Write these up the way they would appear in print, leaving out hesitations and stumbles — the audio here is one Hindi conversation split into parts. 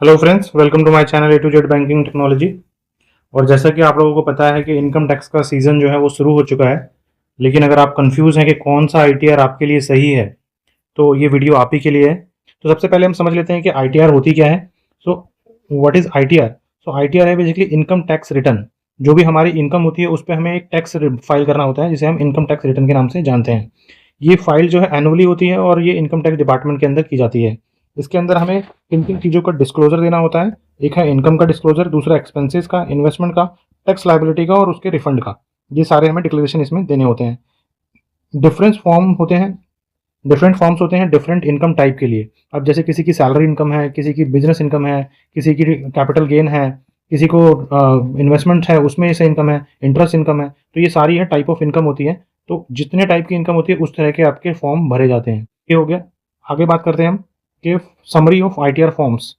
Hello friends, welcome to my channel A to Z banking technology. और जैसा कि आप लोगों को पता है कि इनकम टैक्स का सीज़न जो है वो शुरू हो चुका है। लेकिन अगर आप कंफ्यूज हैं कि कौन सा आईटीआर आपके लिए सही है, तो ये वीडियो आप ही के लिए है। तो सबसे पहले हम समझ लेते हैं कि आईटीआर होती क्या है। So what is ITR? So ITR है बेसिकली इनकम टैक्स रिटर्न। जो भी हमारी इनकम होती है उस पर हमें एक टैक्स फाइल करना होता है, जिसे हम इनकम टैक्स रिटर्न के नाम से जानते हैं। ये फाइल जो है एनुअली होती है और ये इनकम टैक्स डिपार्टमेंट के अंदर की जाती है। इसके अंदर हमें किन किन चीज़ों का डिस्क्लोजर देना होता है। एक है इनकम का डिस्क्लोजर, दूसरा एक्सपेंसेस का, इन्वेस्टमेंट का, टैक्स लायबिलिटी का और उसके रिफंड का। ये सारे हमें डिक्लेरेशन इसमें देने होते हैं। डिफरेंस फॉर्म होते हैं, डिफरेंट फॉर्म्स होते हैं डिफरेंट इनकम टाइप के लिए। अब जैसे किसी की सैलरी इनकम है, किसी की बिजनेस इनकम है, किसी की कैपिटल गेन है, किसी को इन्वेस्टमेंट है उसमें से इनकम है, इंटरेस्ट इनकम है। तो ये सारी है टाइप ऑफ इनकम होती है। तो जितने टाइप की इनकम होती है उस तरह के आपके फॉर्म भरे जाते हैं। ये हो गया। आगे बात करते हैं हम कि समरी ऑफ आईटीआर फॉर्म्स,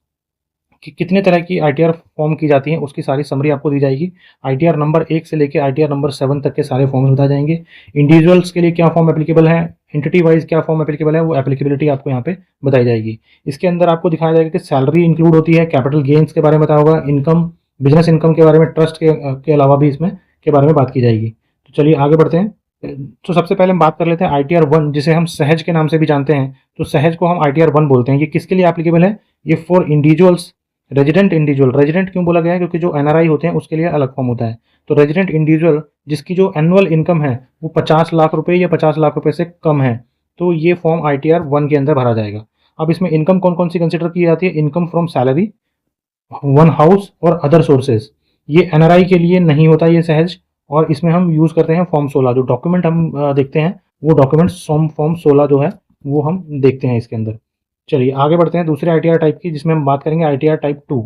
कि कितने तरह की आईटीआर फॉर्म की जाती हैं उसकी सारी समरी आपको दी जाएगी। आईटीआर नंबर 1 से लेकर आईटीआर नंबर 7 तक के सारे फॉर्म्स बताए जाएंगे। इंडिविजुअल्स के लिए क्या फॉर्म एप्लीकेबल है, एंटिटी वाइज क्या फॉर्म एप्लीकेबल है, वो एप्लीकेबिलिटी आपको यहाँ पे बताई जाएगी। इसके अंदर आपको दिखाया जाएगा कि सैलरी इंक्लूड होती है, कैपिटल गेन्स के बारे में बताया होगा, इनकम, बिजनेस इनकम के बारे में, ट्रस्ट के अलावा भी इसमें के बारे में बात की जाएगी। तो चलिए आगे बढ़ते हैं। तो सबसे पहले हम बात कर लेते हैं आईटीआर 1, जिसे हम सहज के नाम से भी जानते हैं। तो सहज को हम आईटीआर 1 बोलते हैं। ये किसके लिए एप्लीकेबल है? ये for individuals, resident individual. Resident क्यों बोला गया है? क्योंकि जो एनआरआई होते हैं उसके लिए अलग फॉर्म होता है। तो रेजिडेंट इंडिविजुअल जिसकी जो एनुअल इनकम है वो 50 लाख रुपए या 50 लाख रुपए से कम है, तो ये फॉर्म आईटीआर 1 के अंदर भरा जाएगा। अब इसमें इनकम कौन कौन सी कंसिडर की जाती है? Income from salary, one house और अदर सोर्सेज। ये एनआरआई के लिए नहीं होता ये सहज। और इसमें हम यूज़ करते हैं फॉर्म 16। जो डॉक्यूमेंट हम देखते हैं वो डॉक्यूमेंट फॉर्म 16 जो है वो हम देखते हैं इसके अंदर। चलिए आगे बढ़ते हैं दूसरे आईटीआर टाइप की, जिसमें हम बात करेंगे आईटीआर टाइप 2।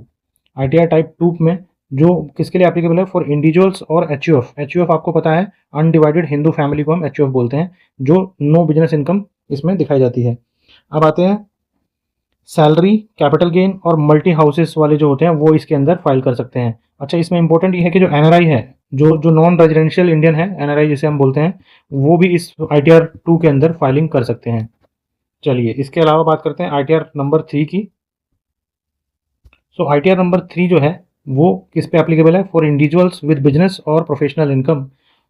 आईटीआर टाइप 2 में जो किसके लिए एप्लीकेबल है? फॉर इंडिविजुअल्स और एचयूएफ। एचयूएफ आपको पता है, अनडिवाइडेड हिंदू फैमिली को हम एचयूएफ बोलते हैं, जो नो बिजनेस इनकम इसमें दिखाई जाती है। अब आते हैं सैलरी, कैपिटल गेन और मल्टी हाउसेस वाले जो होते हैं वो इसके अंदर फाइल कर सकते हैं। अच्छा, इसमें इंपॉर्टेंट ये है कि जो एनआरआई है, जो जो नॉन रेजिडेंशियल इंडियन है, एनआरआई जिसे हम बोलते हैं, वो भी इस आईटीआर 2 के अंदर फाइलिंग कर सकते हैं। चलिए इसके अलावा बात करते हैं आईटीआर नंबर 3 की। सो आईटीआर नंबर 3 जो है वो किस पे एप्लीकेबल है? फॉर इंडिविजुअल्स विद बिजनेस और प्रोफेशनल इनकम,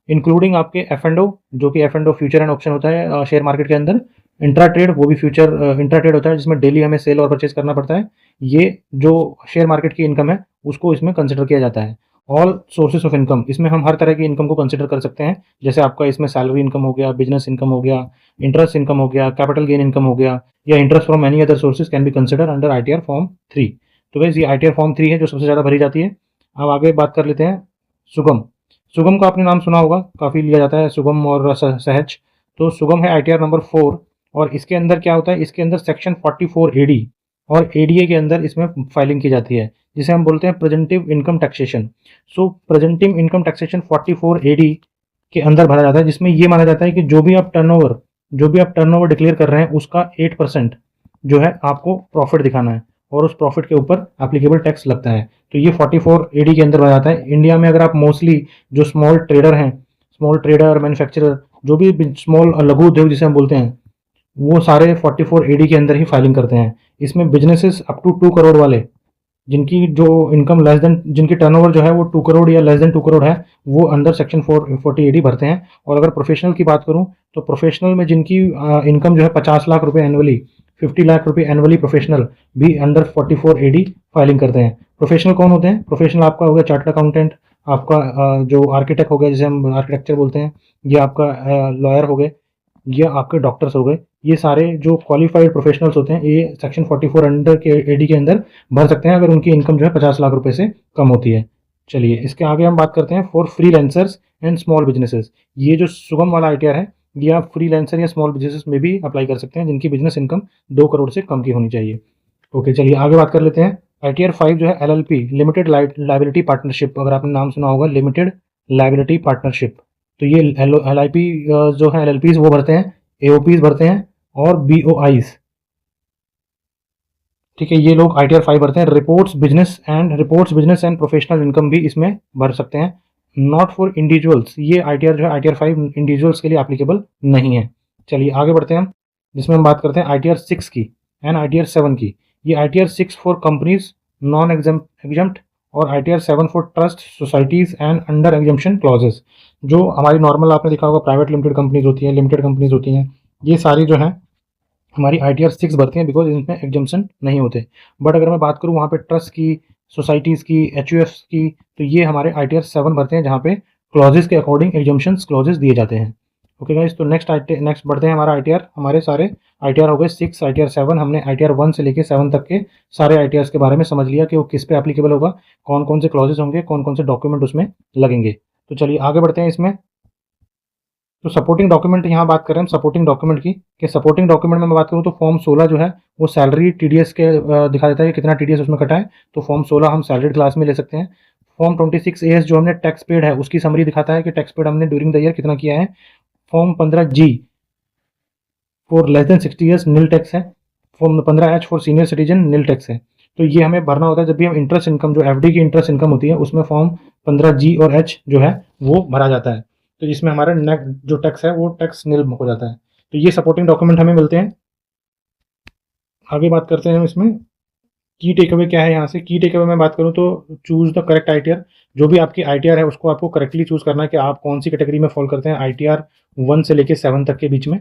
इंक्लूडिंग आपके एफ एंड ओ, जो कि F and O future and option होता है शेयर मार्केट के अंदर। इंट्रा ट्रेड, वो भी फ्यूचर इंट्रा ट्रेड होता है जिसमें डेली हमें सेल और परचेज करना पड़ता है। ये जो शेयर मार्केट की इनकम है उसको इसमें कंसिडर किया जाता है। ऑल सोर्सेज ऑफ इनकम, इसमें हम हर तरह की इनकम को कंसिडर कर सकते हैं। जैसे आपका इसमें सैलरी इनकम हो गया, बिजनेस इनकम हो गया, इंटरेस्ट इनकम हो गया, कैपिटल गेन इनकम हो गया, या interest from any other sources can be consider under ITR form 3। तो वैसे ये आईटीआर फॉर्म 3 है जो सबसे ज़्यादा भरी जाती है। अब आगे बात कर लेते हैं सुगम। सुगम का आपने नाम सुना होगा, काफ़ी लिया जाता है सुगम और सहज। तो सुगम है आईटीआर नंबर 4। और इसके अंदर क्या होता है? इसके अंदर सेक्शन 44 एडी और एडीए के अंदर इसमें फाइलिंग की जाती है, जिसे हम बोलते हैं प्रेजेंटिव इनकम टैक्सेशन। सो प्रेजेंटिव इनकम टैक्सेशन 44 एडी के अंदर भरा जाता है, जिसमें ये माना जाता है कि जो भी आप टर्नओवर डिक्लेयर कर रहे हैं उसका 8% जो है आपको प्रॉफिट दिखाना है, और उस प्रॉफिट के ऊपर एप्लीकेबल टैक्स लगता है। तो ये 44 एडी के अंदर भरा जाता है। इंडिया में अगर आप मोस्टली जो स्मॉल ट्रेडर हैं, स्मॉल ट्रेडर, मैन्युफैक्चरर, जो भी स्मॉल लघु उद्योग जिसे हम बोलते हैं, वो सारे 44 एडी के अंदर ही फाइलिंग करते हैं। इसमें बिजनेसेस अप टू 2 करोड़ वाले, जिनकी जो इनकम लेस देन, जिनकी टर्नओवर जो है वो 2 करोड़ या लेस देन 2 करोड़ है, वो अंडर सेक्शन 40 एडी भरते हैं। और अगर प्रोफेशनल की बात करूं तो प्रोफेशनल में जिनकी इनकम जो है 50 लाख रुपए एनुअली, 50 लाख रुपए एनुअली, प्रोफेशनल भी अंडर 44 एडी फाइलिंग करते हैं। प्रोफेशनल कौन होते हैं? प्रोफेशनल आपका हो गया चार्टर्ड अकाउंटेंट, आपका जो आर्किटेक्ट हो गया जिसे हम आर्किटेक्चर बोलते हैं, या आपका लॉयर हो गए, या आपके डॉक्टर्स हो गए। ये सारे जो क्वालिफाइड प्रोफेशनल्स होते हैं ये सेक्शन 44 अंडर के एडी के अंदर भर सकते हैं, अगर उनकी इनकम जो है 50 लाख रुपए से कम होती है। चलिए इसके आगे हम बात करते हैं for freelancers and small businesses. ये जो सुगम वाला आईटीआर है ये आप फ्रीलांसर या स्मॉल बिजनेसेस में भी अप्लाई कर सकते हैं, जिनकी बिजनेस इनकम 2 करोड़ से कम की होनी चाहिए। ओके, चलिए आगे बात कर लेते हैं। आईटीआर 5 जो है एलएलपी, लिमिटेड लाइबिलिटी पार्टनरशिप। अगर आपने नाम सुना होगा, लिमिटेड लाइबिलिटी पार्टनरशिप। तो ये एलआईपी जो है एलएलपीज वो भरते हैं, एओपीज भरते हैं और बीओआईज। ठीक है, ये लोग आईटीआर 5 भरते हैं। Reports business and professional income भी इसमें भर सकते हैं। नॉट फॉर इंडिविजुअल्स, ये आईटीआर जो है आईटीआर 5 इंडिविजुअल्स के लिए एप्लीकेबल नहीं है। चलिए आगे बढ़ते हैं हम, जिसमें हम बात करते हैं आईटीआर 6 की एंड आईटीआर 7 की। ये ITR 6 for companies non exempt और ITR 7 for trust societies and under exemption clauses. जो हमारी नॉर्मल आपने देखा होगा प्राइवेट लिमिटेड कंपनीज होती हैं, लिमिटेड कंपनीज होती हैं, ये सारी जो हैं हमारी ITR 6 भरती हैं बिकॉज इनमें एग्जम्पशन नहीं होते। बट अगर मैं बात करूँ वहाँ पे ट्रस्ट की, सोसाइटीज़ की, HUFs की, तो ये हमारे ITR 7 भरते हैं जहाँ पे क्लॉजेस के अकॉर्डिंग एग्जम्पशंस क्लॉजेस दिए जाते हैं। ओके गाइस, तो नेक्स्ट बढ़ते हैं हमारा ITR। हमारे सारे ITR हो गए 6, ITR 7। हमने ITR 1 से लेके 7 तक के सारे ITRs के बारे में समझ लिया कि वो किस पे एप्लीकेबल होगा, कौन कौन से क्लॉजेस होंगे, कौन कौन से डॉक्यूमेंट उसमें लगेंगे। तो चलिए आगे बढ़ते हैं इसमें। तो सपोर्टिंग डॉक्यूमेंट यहाँ बात करें हम सपोर्टिंग डॉक्यूमेंट की, कि सपोर्टिंग डॉक्यूमेंट में मैं बात करूँ तो फॉर्म 16 जो है वो सैलरी TDS के दिखा देता है कि कितना TDS उसमें कटा है। तो फॉर्म 16 हम सैलरी क्लास में ले सकते हैं। फॉर्म 26AS जो हमने टैक्स पेड है उसकी समरी दिखाता है कि टैक्स पेड हमने ड्यूरिंग द ईयर कितना किया है। Form 15G for less than 60 years nil tax है। Form 15H for senior citizen nil tax है। तो ये हमें भरना होता है जब भी हम इंटरेस्ट इनकम, जो FD की इंटरेस्ट इनकम होती है, उसमें फॉर्म 15G और H जो है वो भरा जाता है। तो जिसमें हमारा नेट जो टैक्स है वो टैक्स नील हो जाता है। तो ये सपोर्टिंग डॉक्यूमेंट हमें मिलते हैं। आगे बात करते हैं हम इसमें की टेक अवे क्या है। यहाँ से की टेक अवे में बात करूँ तो चूज द करेक्ट ITR। जो भी आपकी ITR है उसको आपको करेक्टली चूज करना है कि आप कौन सी कैटेगरी में फॉल करते हैं ITR 1 से लेके 7 तक के बीच में।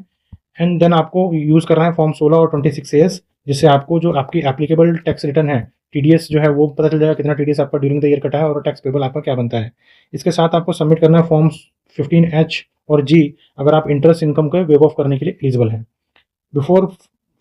एंड देन आपको यूज़ करना है फॉर्म 16 और 26AS, जिससे आपको जो आपकी एप्लीकेबल टैक्स रिटर्न है TDS जो है वो पता चल जाएगा कितना TDS आपका ड्यूरिंग द ईयर कटा है और टैक्स पेबल आपका क्या बनता है। इसके साथ आपको सबमिट करना है फॉर्म 15H और G अगर आप इंटरेस्ट इनकम को वेव ऑफ करने के लिए एलिजिबल हैं। Before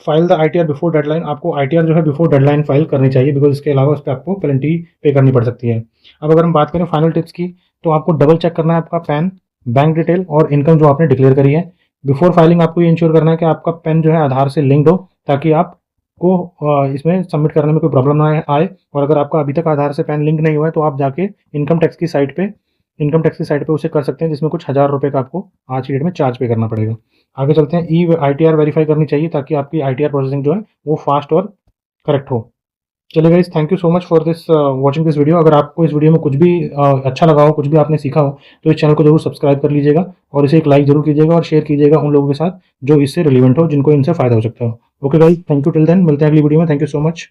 file the ITR before deadline, आपको ITR जो है बिफोर डेडलाइन फाइल करनी चाहिए बिकॉज इसके अलावा उस पर आपको पेनल्टी पे करनी पड़ सकती है। अब अगर हम बात करें फाइनल टिप्स की, तो आपको डबल चेक करना है आपका पैन, बैंक डिटेल और इनकम जो आपने डिक्लेयर करी है। बिफोर फाइलिंग आपको ये इंश्योर करना है कि आपका पैन जो है आधार से लिंक्ड हो, ताकि आपको इसमें सबमिट करने में कोई प्रॉब्लम ना आए। और अगर आपका अभी तक आधार से पैन लिंक नहीं हुआ है तो आप जाके इनकम टैक्स की साइट पे उसे कर सकते हैं, जिसमें कुछ हज़ार रुपये का आपको आज की डेट में चार्ज पे करना पड़ेगा। आगे चलते हैं। ITR वेरीफाई करनी चाहिए ताकि आपकी ITR प्रोसेसिंग जो है वो फास्ट और करेक्ट हो। चलिए guys, thank you so much for this watching this video. अगर आपको इस वीडियो में कुछ भी अच्छा लगा हो, कुछ भी आपने सीखा हो, तो इस चैनल को जरूर सब्सक्राइब कर लीजिएगा और इसे एक लाइक जरूर कीजिएगा और शेयर कीजिएगा उन लोगों के साथ जो इससे रिलेवेंट हो, जिनको इनसे फायदा हो सकता हो। Okay guys, thank you. Till then मिलते हैं अगली वीडियो में। Thank you so much.